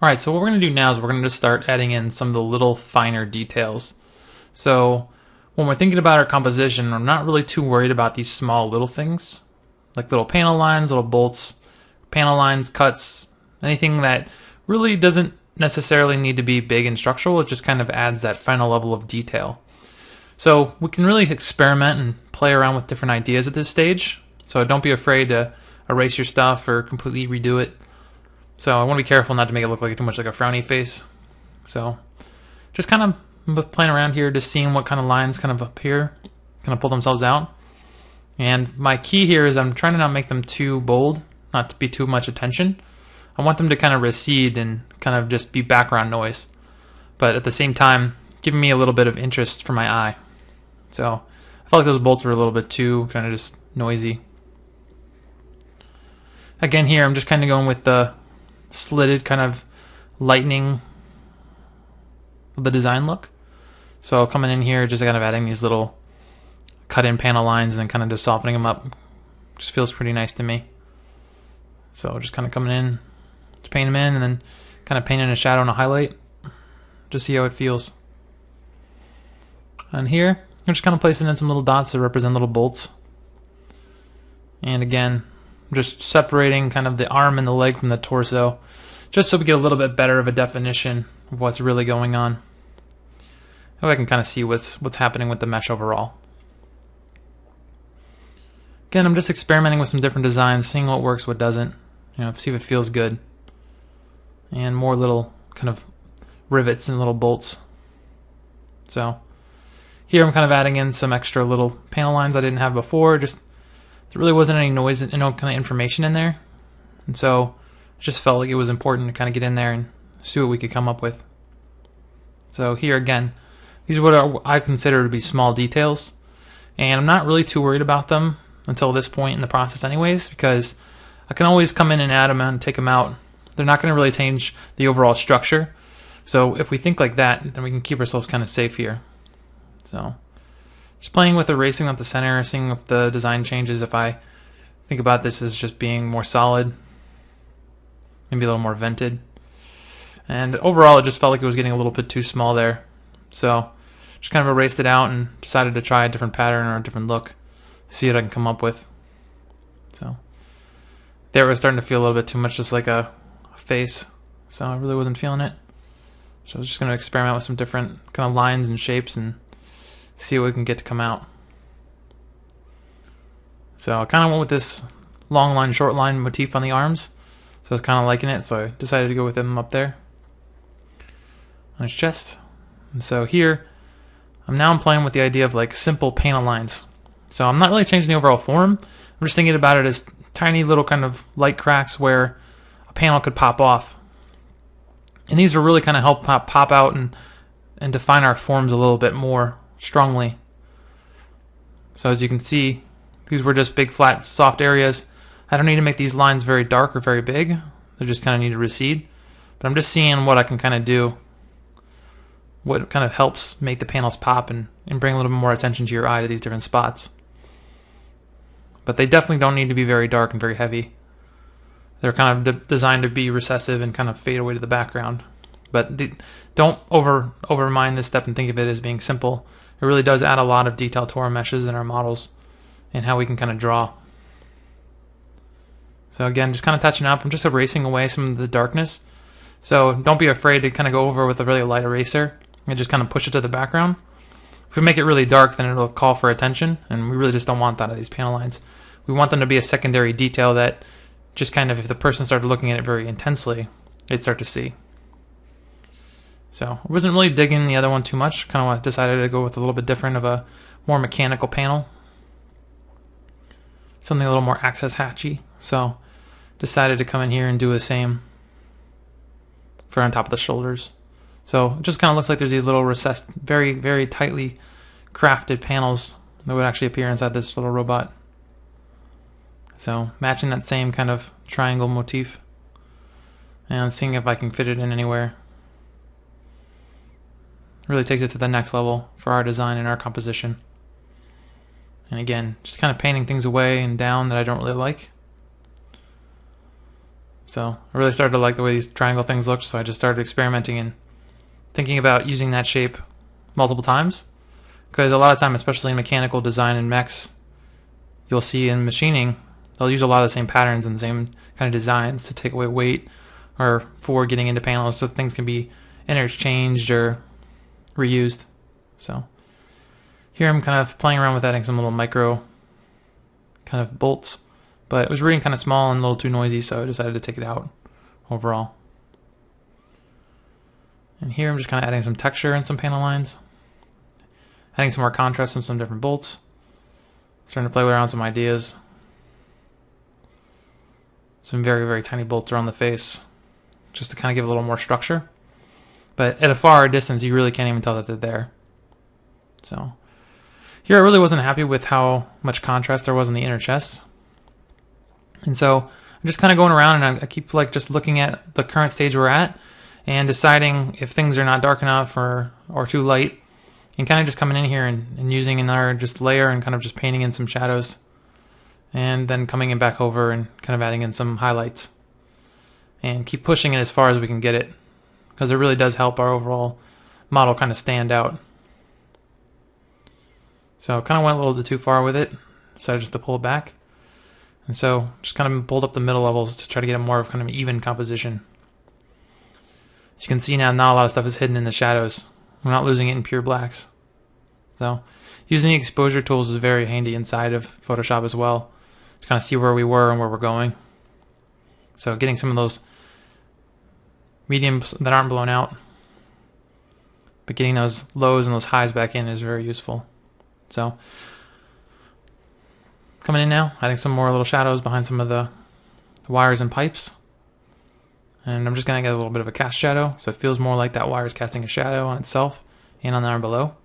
Alright, so what we're going to do now is we're going to just start adding in some of the little finer details. So when we're thinking about our composition, I'm not really too worried about these small little things, like little panel lines, little bolts, panel lines, cuts, anything that really doesn't necessarily need to be big and structural. It just kind of adds that final level of detail. So we can really experiment and play around with different ideas at this stage. So don't be afraid to erase your stuff or completely redo it. So I want to be careful not to make it look like too much like a frowny face. So just kind of playing around here, just seeing what kind of lines kind of appear, kind of pull themselves out. And my key here is I'm trying to not make them too bold, not to be too much attention. I want them to kind of recede and kind of just be background noise, but at the same time giving me a little bit of interest for my eye. So I felt like those bolts were a little bit too kind of just noisy. Again here I'm just kind of going with the slitted kind of lightning of the design look. So coming in here, just kind of adding these little cut-in panel lines and then kind of just softening them up. Just feels pretty nice to me. So just kind of coming in, to paint them in, and then kind of painting a shadow and a highlight. Just see how it feels. And here, I'm just kind of placing in some little dots that represent little bolts. And again, just separating kind of the arm and the leg from the torso, just so we get a little bit better of a definition of what's really going on. That way I can kind of see what's happening with the mesh overall. Again, I'm just experimenting with some different designs, seeing what works, what doesn't. See if it feels good. And more little kind of rivets and little bolts. So here I'm kind of adding in some extra little panel lines I didn't have before. Just there really wasn't any noise and no kind of information in there. And so it just felt like it was important to kind of get in there and see what we could come up with. So here again, these are what I consider to be small details. And I'm not really too worried about them until this point in the process anyways, because I can always come in and add them and take them out. They're not going to really change the overall structure. So if we think like that, then we can keep ourselves kind of safe here. So just playing with erasing up the center, seeing if the design changes, if I think about this as just being more solid, maybe a little more vented. And overall it just felt like it was getting a little bit too small there. So just kind of erased it out and decided to try a different pattern or a different look, see what I can come up with. So there it was starting to feel a little bit too much just like a face, so I really wasn't feeling it. So I was just going to experiment with some different kind of lines and shapes and see what we can get to come out. So I kind of went with this long line, short line motif on the arms, so I was kind of liking it, so I decided to go with them up there on his chest. And so here I'm playing with the idea of like simple panel lines. So I'm not really changing the overall form. I'm just thinking about it as tiny little kind of light cracks where a panel could pop off. And these will really kind of help pop out and define our forms a little bit more strongly. So as you can see, these were just big, flat, soft areas. I don't need to make these lines very dark or very big. They just kind of need to recede. But I'm just seeing what I can kind of do, what kind of helps make the panels pop and bring a little bit more attention to your eye to these different spots. But they definitely don't need to be very dark and very heavy. They're kind of designed to be recessive and kind of fade away to the background. But don't overmind this step and think of it as being simple. It really does add a lot of detail to our meshes and our models and how we can kind of draw. So again, just kind of touching up. I'm just erasing away some of the darkness. So don't be afraid to kind of go over with a really light eraser and just kind of push it to the background. If we make it really dark, then it'll call for attention, and we really just don't want that of these panel lines. We want them to be a secondary detail that just kind of, if the person started looking at it very intensely, they'd start to see. So I wasn't really digging the other one too much. Kind of decided to go with a little bit different of a more mechanical panel. Something a little more access hatchy. So decided to come in here and do the same for on top of the shoulders. So it just kind of looks like there's these little recessed, very, very tightly crafted panels that would actually appear inside this little robot. So matching that same kind of triangle motif and seeing if I can fit it in anywhere. Really takes it to the next level for our design and our composition. And again, just kind of painting things away and down that I don't really like. So I really started to like the way these triangle things looked, so I just started experimenting and thinking about using that shape multiple times. Because a lot of time, especially in mechanical design and mechs, you'll see in machining, they'll use a lot of the same patterns and the same kind of designs to take away weight or for getting into panels, so things can be interchanged or reused. So here I'm kind of playing around with adding some little micro kind of bolts, but it was reading kind of small and a little too noisy, so I decided to take it out overall. And here I'm just kind of adding some texture and some panel lines, adding some more contrast and some different bolts, starting to play around with some ideas. Some very, very tiny bolts around the face, just to kind of give a little more structure. But at a far distance, you really can't even tell that they're there. So here I really wasn't happy with how much contrast there was in the inner chest. And so I'm just kind of going around and I keep like just looking at the current stage we're at and deciding if things are not dark enough or too light, and kind of just coming in here and using another just layer and kind of just painting in some shadows, and then coming in back over and kind of adding in some highlights, and keep pushing it as far as we can get it, because it really does help our overall model kind of stand out. So kind of went a little bit too far with it, decided just to pull it back. And so just kind of pulled up the middle levels to try to get a more of kind of an even composition. As you can see now, not a lot of stuff is hidden in the shadows. We're not losing it in pure blacks. So using the exposure tools is very handy inside of Photoshop as well, to kind of see where we were and where we're going. So getting some of those mediums that aren't blown out, but getting those lows and those highs back in is very useful. So coming in now, adding some more little shadows behind some of the wires and pipes. And I'm just going to get a little bit of a cast shadow, so it feels more like that wire is casting a shadow on itself and on the arm below.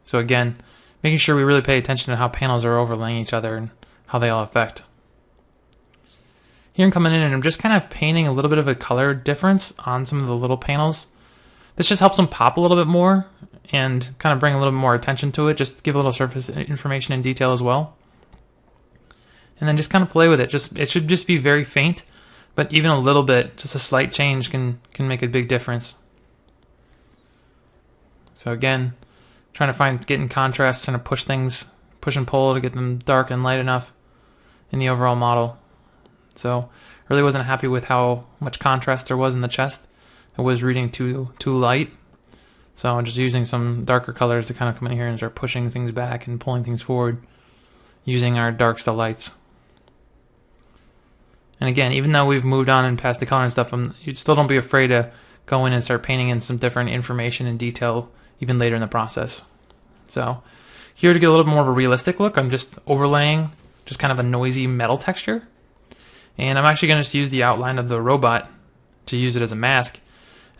So again, making sure we really pay attention to how panels are overlaying each other and how they all affect. Here I'm coming in and I'm just kind of painting a little bit of a color difference on some of the little panels. This just helps them pop a little bit more and kind of bring a little bit more attention to it, just to give a little surface information and detail as well. And then just kind of play with it. It should just be very faint, but even a little bit, just a slight change can make a big difference. So again, trying to get in contrast, trying to push and pull to get them dark and light enough in the overall model. So I really wasn't happy with how much contrast there was in the chest. It was reading too light. So I'm just using some darker colors to kind of come in here and start pushing things back and pulling things forward using our darks to lights. And again, even though we've moved on and past the color and stuff, you still don't be afraid to go in and start painting in some different information and detail even later in the process. So here, to get a little bit more of a realistic look, I'm just overlaying just kind of a noisy metal texture. And I'm actually going to just use the outline of the robot to use it as a mask.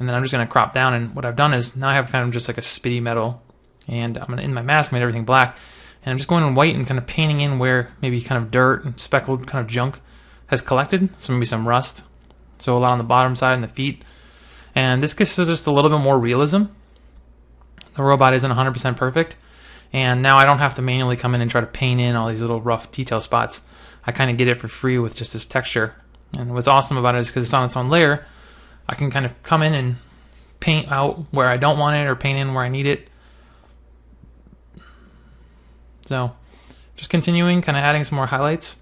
And then I'm just going to crop down, and what I've done is now I have kind of just like a spitty metal. And I'm going to, in my mask, made everything black. And I'm just going in white and kind of painting in where maybe kind of dirt and speckled kind of junk has collected, so maybe some rust. So a lot on the bottom side and the feet. And this gives us just a little bit more realism. The robot isn't 100% perfect. And now I don't have to manually come in and try to paint in all these little rough detail spots. I kind of get it for free with just this texture. And what's awesome about it is because it's on its own layer, I can kind of come in and paint out where I don't want it or paint in where I need it. So just continuing, kind of adding some more highlights.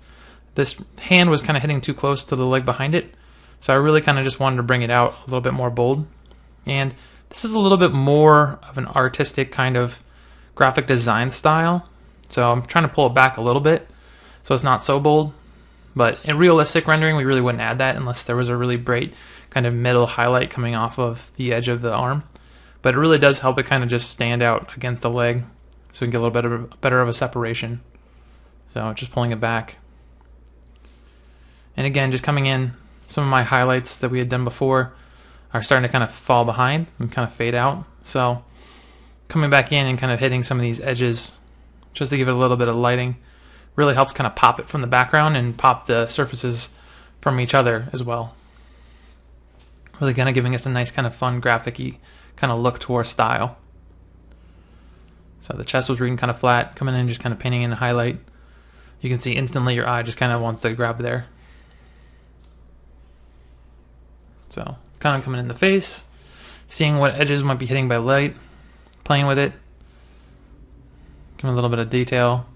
This hand was kind of hitting too close to the leg behind it, so I really kind of just wanted to bring it out a little bit more bold. And this is a little bit more of an artistic kind of graphic design style, so I'm trying to pull it back a little bit so it's not so bold. But in realistic rendering, we really wouldn't add that unless there was a really bright kind of middle highlight coming off of the edge of the arm. But it really does help it kind of just stand out against the leg, so we can get a little bit better of a separation. So just pulling it back. And again, just coming in, some of my highlights that we had done before are starting to kind of fall behind and kind of fade out. So coming back in and kind of hitting some of these edges just to give it a little bit of lighting really helps kind of pop it from the background and pop the surfaces from each other as well. Really kind of giving us a nice kind of fun graphic-y kind of look to our style. So the chest was reading kind of flat, coming in just kind of painting in a highlight. You can see instantly your eye just kind of wants to grab there. So kind of coming in the face, seeing what edges might be hitting by light, playing with it, giving a little bit of detail.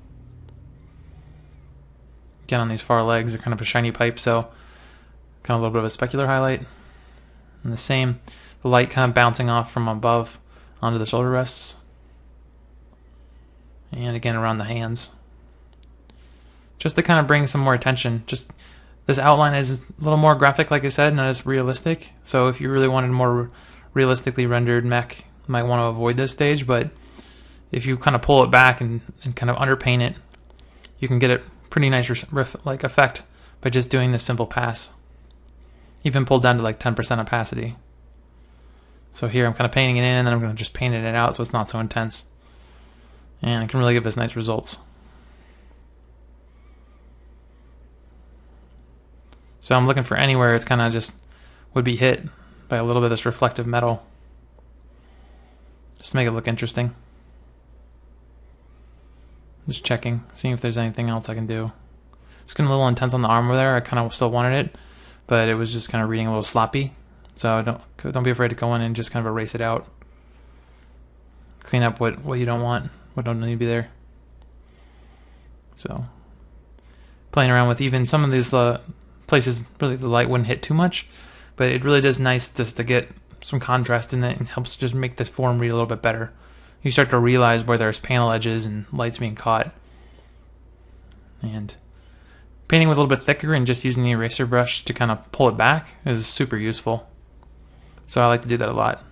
Again, on these far legs, they're kind of a shiny pipe, so kind of a little bit of a specular highlight. And the same, the light kind of bouncing off from above onto the shoulder rests. And again, around the hands. Just to kind of bring some more attention. Just this outline is a little more graphic, like I said, not as realistic. So if you really wanted more realistically rendered mech, you might want to avoid this stage. But if you kind of pull it back and kind of underpaint it, you can get a pretty nice like effect by just doing this simple pass. Even pulled down to like 10% opacity. So here I'm kind of painting it in, and then I'm going to just paint it out so it's not so intense. And it can really give us nice results. So I'm looking for anywhere it's kind of just would be hit by a little bit of this reflective metal. Just to make it look interesting. Just checking, seeing if there's anything else I can do. Just getting a little intense on the arm over there. I kind of still wanted it, but it was just kind of reading a little sloppy. So don't be afraid to go in and just kind of erase it out. Clean up what you don't want, what don't need to be there. So playing around with even some of these places, really the light wouldn't hit too much, but it really does nice just to get some contrast in it and helps just make the form read a little bit better. You start to realize where there's panel edges and lights being caught. And painting with a little bit thicker and just using the eraser brush to kind of pull it back is super useful. So I like to do that a lot.